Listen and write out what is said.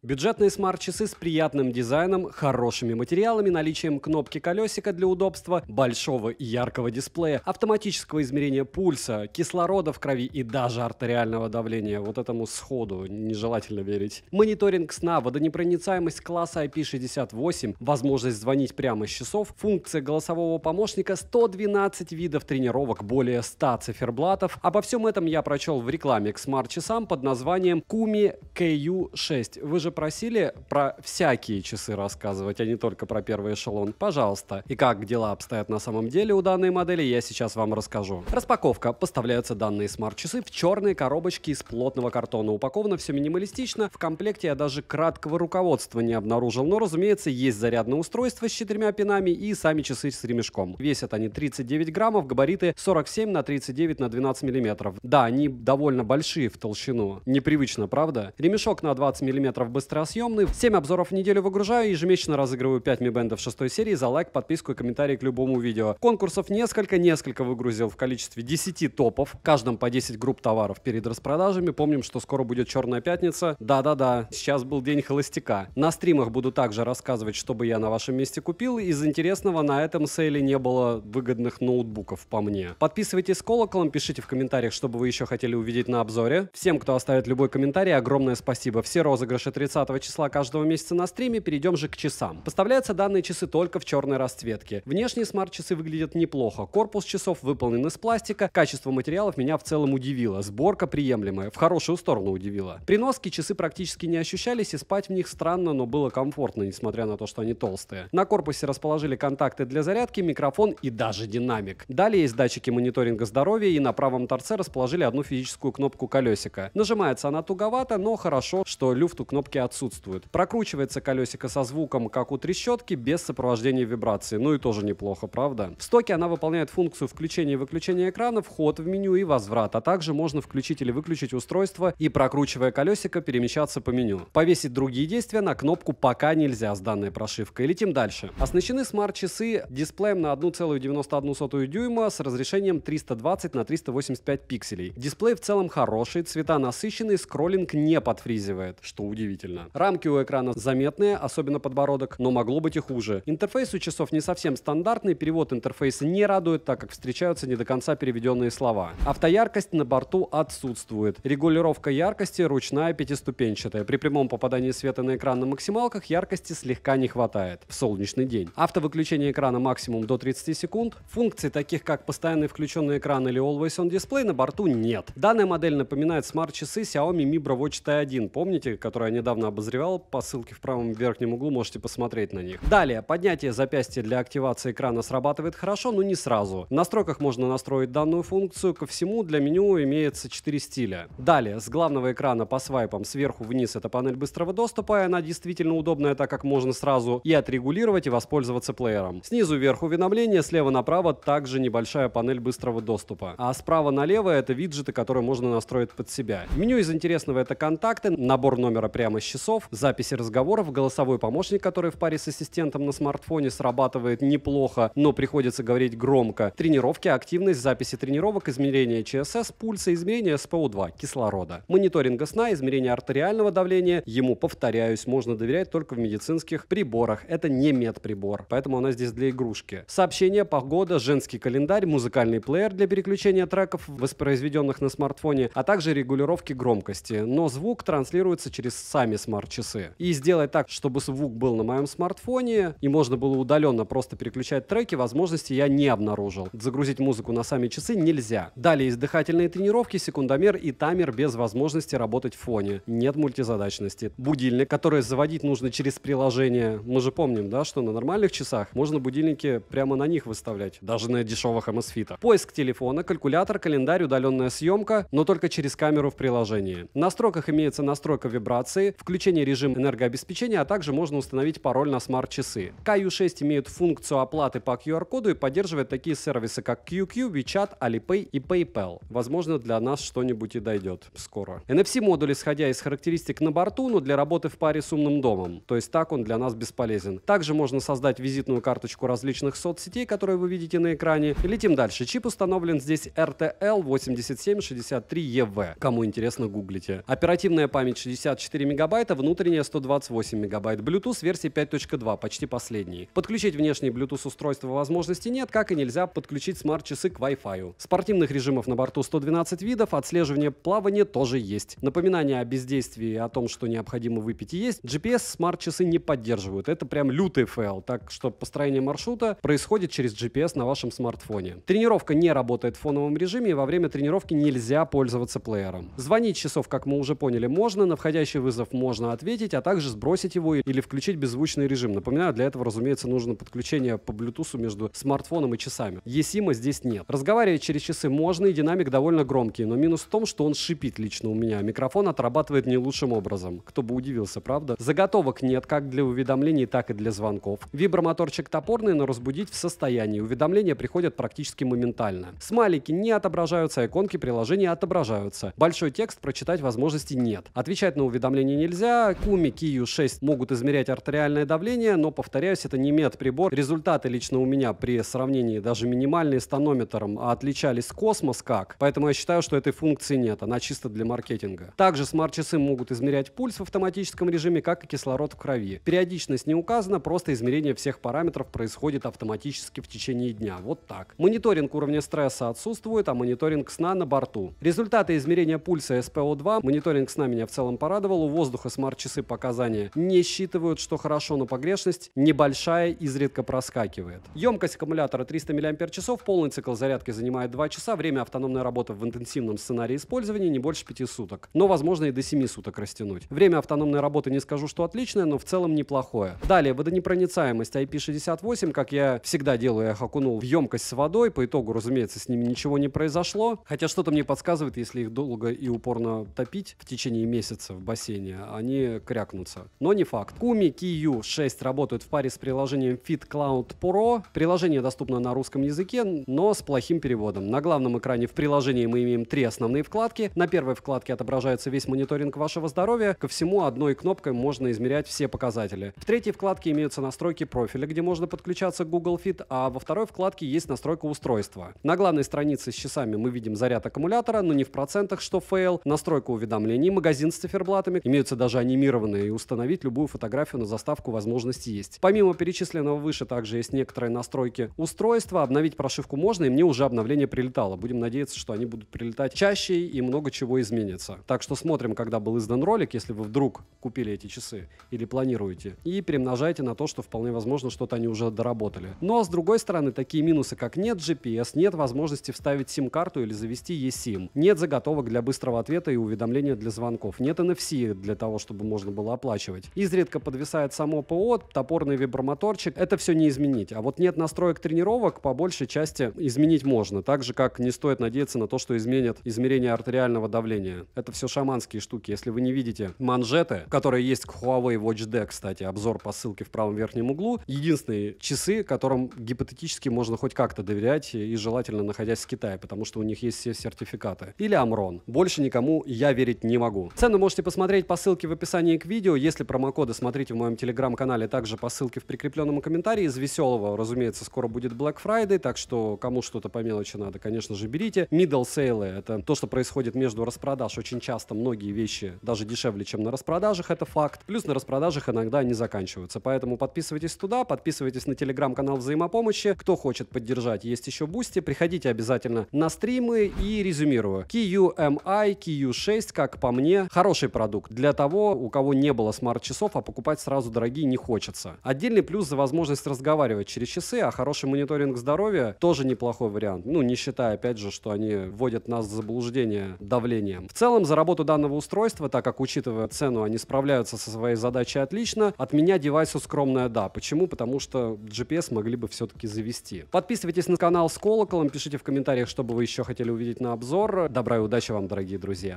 Бюджетные смарт-часы с приятным дизайном, хорошими материалами, наличием кнопки колесика для удобства, большого и яркого дисплея, автоматического измерения пульса, кислорода в крови и даже артериального давления. Вот этому сходу нежелательно верить. Мониторинг сна, водонепроницаемость класса IP68, возможность звонить прямо с часов, функция голосового помощника, 112 видов тренировок, более 100 циферблатов. Обо всем этом я прочел в рекламе к смарт-часам под названием Kumi KU6. Вы же просили про всякие часы рассказывать, а не только про первый эшелон. Пожалуйста. И как дела обстоят на самом деле у данной модели, я сейчас вам расскажу. Распаковка. Поставляются данные смарт-часы в черной коробочке из плотного картона. Упаковано все минималистично. В комплекте я даже краткого руководства не обнаружил. Но, разумеется, есть зарядное устройство с 4 пинами и сами часы с ремешком. Весят они 39 граммов, габариты 47 на 39 на 12 миллиметров. Да, они довольно большие в толщину. Непривычно, правда? Ремешок на 20 миллиметров быстросъемный. 7 обзоров в неделю выгружаю, ежемесячно разыгрываю 5 Mi Band 6 серии за лайк, подписку и комментарий к любому видео. Конкурсов несколько выгрузил в количестве 10 топов, в каждом по 10 групп товаров перед распродажами. Помним, что скоро будет Черная пятница. Да-да-да, сейчас был день холостяка. На стримах буду также рассказывать, что бы я на вашем месте купил. Из интересного на этом сейле не было выгодных ноутбуков по мне. Подписывайтесь с колоколом, пишите в комментариях, что бы вы еще хотели увидеть на обзоре. Всем, кто оставит любой комментарий, огромное спасибо. Все розыгрыши 30 числа каждого месяца на стриме. Перейдем же к часам. Поставляются данные часы только в черной расцветке. Внешние смарт-часы выглядят неплохо. Корпус часов выполнен из пластика. Качество материалов меня в целом удивило. Сборка приемлемая. В хорошую сторону удивила. При носке часы практически не ощущались, и спать в них странно, но было комфортно, несмотря на то, что они толстые. На корпусе расположили контакты для зарядки, микрофон и даже динамик. Далее есть датчики мониторинга здоровья, и на правом торце расположили одну физическую кнопку колесика. Нажимается она туговато, но хорошо, что люфт у кнопки отсутствует. Прокручивается колесико со звуком, как у трещотки, без сопровождения вибрации. Ну и тоже неплохо, правда? В стоке она выполняет функцию включения и выключения экрана, вход в меню и возврат, а также можно включить или выключить устройство и, прокручивая колесико, перемещаться по меню. Повесить другие действия на кнопку пока нельзя с данной прошивкой. Летим дальше. Оснащены смарт-часы дисплеем на 1,91 дюйма с разрешением 320 на 385 пикселей. Дисплей в целом хороший, цвета насыщенные, скроллинг не подфризивает, что удивительно. Рамки у экрана заметные, особенно подбородок, но могло быть и хуже. Интерфейс у часов не совсем стандартный, перевод интерфейса не радует, так как встречаются не до конца переведенные слова. Автояркость на борту отсутствует. Регулировка яркости ручная пятиступенчатая. При прямом попадании света на экран на максималках яркости слегка не хватает в солнечный день. Автовыключение экрана максимум до 30 секунд. Функций таких как постоянный включенный экран или Always On Display на борту нет. Данная модель напоминает смарт-часы Xiaomi Mi Bro Watch T1. Помните, которую я недавно обозревал? По ссылке в правом верхнем углу можете посмотреть на них. Далее, поднятие запястья для активации экрана срабатывает хорошо, но не сразу. В настройках можно настроить данную функцию. Ко всему для меню имеется 4 стиля. Далее, с главного экрана по свайпам сверху вниз это панель быстрого доступа, и она действительно удобная, так как можно сразу и отрегулировать, и воспользоваться плеером. Снизу вверх уведомления, слева направо также небольшая панель быстрого доступа. А справа налево это виджеты, которые можно настроить под себя. В меню из интересного это контакты, набор номера прямо с часов, записи разговоров, голосовой помощник, который в паре с ассистентом на смартфоне срабатывает неплохо, но приходится говорить громко. Тренировки, активность, записи тренировок, измерение ЧСС, пульса, измерение СПО2, кислорода. Мониторинга сна, измерение артериального давления. Ему, повторяюсь, можно доверять только в медицинских приборах. Это не медприбор, поэтому она здесь для игрушки. Сообщения, погода, женский календарь, музыкальный плеер для переключения треков, воспроизведенных на смартфоне, а также регулировки громкости. Но звук транслируется через сами смарт-часы. И сделать так, чтобы звук был на моем смартфоне и можно было удаленно просто переключать треки, возможности я не обнаружил. Загрузить музыку на сами часы нельзя. Далее есть дыхательные тренировки, секундомер и таймер без возможности работать в фоне. Нет мультизадачности. Будильник, который заводить нужно через приложение. Мы же помним, да, что на нормальных часах можно будильники прямо на них выставлять, даже на дешевых Amazfit. Поиск телефона, калькулятор, календарь, удаленная съемка, но только через камеру в приложении. В настройках имеется настройка вибрации, включение режима энергообеспечения, а также можно установить пароль на смарт-часы. KU6 имеет функцию оплаты по QR-коду и поддерживает такие сервисы, как QQ, WeChat, Alipay и PayPal. Возможно, для нас что-нибудь и дойдет скоро. NFC-модуль, исходя из характеристик на борту, но для работы в паре с умным домом. То есть так он для нас бесполезен. Также можно создать визитную карточку различных соцсетей, которые вы видите на экране. Летим дальше. Чип установлен здесь RTL 8763EV. Кому интересно, гуглите. Оперативная память 64 МБ, мегабайт, а внутренняя 128 мегабайт. Bluetooth версии 5.2, почти последний. Подключить внешние Bluetooth устройства возможности нет, как и нельзя подключить смарт-часы к Wi-Fi. Спортивных режимов на борту 112 видов, отслеживание плавания тоже есть. Напоминание о бездействии и о том, что необходимо выпить и есть, GPS смарт-часы не поддерживают. Это прям лютый фейл, так что построение маршрута происходит через GPS на вашем смартфоне. Тренировка не работает в фоновом режиме, и во время тренировки нельзя пользоваться плеером. Звонить часов, как мы уже поняли, можно, на входящий вызов можно ответить, а также сбросить его или включить беззвучный режим. Напоминаю, для этого, разумеется, нужно подключение по Bluetooth между смартфоном и часами. eSIM здесь нет. Разговаривать через часы можно, и динамик довольно громкий, но минус в том, что он шипит лично у меня. Микрофон отрабатывает не лучшим образом. Кто бы удивился, правда? Заготовок нет, как для уведомлений, так и для звонков. Вибромоторчик топорный, но разбудить в состоянии. Уведомления приходят практически моментально. Смайлики не отображаются, иконки приложения отображаются. Большой текст прочитать возможности нет. Отвечать на уведомления нельзя. Kumi KU6 могут измерять артериальное давление, но, повторяюсь, это не медприбор. Результаты лично у меня при сравнении даже минимальные с тонометром отличались космос как. Поэтому я считаю, что этой функции нет. Она чисто для маркетинга. Также смарт-часы могут измерять пульс в автоматическом режиме, как и кислород в крови. Периодичность не указана, просто измерение всех параметров происходит автоматически в течение дня. Вот так. Мониторинг уровня стресса отсутствует, а мониторинг сна на борту. Результаты измерения пульса SpO2. Мониторинг сна меня в целом порадовал. У воздуха смарт-часы показания не считывают, что хорошо, но погрешность небольшая, изредка проскакивает. Емкость аккумулятора 300 мАч, полный цикл зарядки занимает 2 часа, время автономной работы в интенсивном сценарии использования не больше 5 суток, но возможно и до 7 суток растянуть. Время автономной работы не скажу, что отличное, но в целом неплохое. Далее, водонепроницаемость IP68, как я всегда делаю, я их окунул в емкость с водой, по итогу, разумеется, с ними ничего не произошло, хотя что-то мне подсказывает, если их долго и упорно топить в течение месяца в бассейне, они крякнутся. Но не факт. Kumi KU6 работают в паре с приложением Fit Cloud Pro. Приложение доступно на русском языке, но с плохим переводом. На главном экране в приложении мы имеем 3 основные вкладки. На первой вкладке отображается весь мониторинг вашего здоровья. Ко всему одной кнопкой можно измерять все показатели. В третьей вкладке имеются настройки профиля, где можно подключаться к Google Fit, а во второй вкладке есть настройка устройства. На главной странице с часами мы видим заряд аккумулятора, но не в процентах, что фейл, настройка уведомлений, магазин с циферблатами, имеются даже анимированные, и установить любую фотографию на заставку возможности есть. Помимо перечисленного выше также есть некоторые настройки устройства, обновить прошивку можно, и мне уже обновление прилетало. Будем надеяться, что они будут прилетать чаще и много чего изменится. Так что смотрим, когда был издан ролик, если вы вдруг купили эти часы или планируете, и перемножайте на то, что вполне возможно что-то они уже доработали. Но с другой стороны, такие минусы, как нет GPS, нет возможности вставить сим-карту или завести eSIM, нет заготовок для быстрого ответа и уведомления для звонков, нет NFC для того, чтобы можно было оплачивать. Изредка подвисает само ПО, топорный вибромоторчик, это все не изменить. А вот нет настроек тренировок, по большей части изменить можно. Так же, как не стоит надеяться на то, что изменят измерение артериального давления. Это все шаманские штуки. Если вы не видите манжеты, которые есть к Huawei Watch D, кстати, обзор по ссылке в правом верхнем углу, единственные часы, которым гипотетически можно хоть как-то доверять и желательно находясь в Китае, потому что у них есть все сертификаты. Или Amron. Больше никому я верить не могу. Цену можете посмотреть по ссылке в описании к видео. Если промокоды, смотрите в моем телеграм-канале, также по ссылке в прикрепленном комментарии. Из веселого, разумеется, скоро будет Black Friday, так что кому что-то по мелочи надо, конечно же, берите. Middle sale — это то, что происходит между распродаж. Очень часто многие вещи даже дешевле, чем на распродажах, это факт. Плюс на распродажах иногда они заканчиваются. Поэтому подписывайтесь туда, подписывайтесь на телеграм-канал взаимопомощи. Кто хочет поддержать, есть еще Boosty. Приходите обязательно на стримы и резюмирую. KU-MI, KU6, как по мне, хороший продукт для того, у кого не было смарт-часов, а покупать сразу дорогие не хочется. Отдельный плюс за возможность разговаривать через часы, а хороший мониторинг здоровья тоже неплохой вариант. Ну, не считая, опять же, что они вводят нас в заблуждение давлением. В целом, за работу данного устройства, так как, учитывая цену, они справляются со своей задачей отлично, от меня девайсу скромное «да». Почему? Потому что GPS могли бы все-таки завести. Подписывайтесь на канал с колоколом, пишите в комментариях, что бы вы еще хотели увидеть на обзор. Добра и удачи вам, дорогие друзья!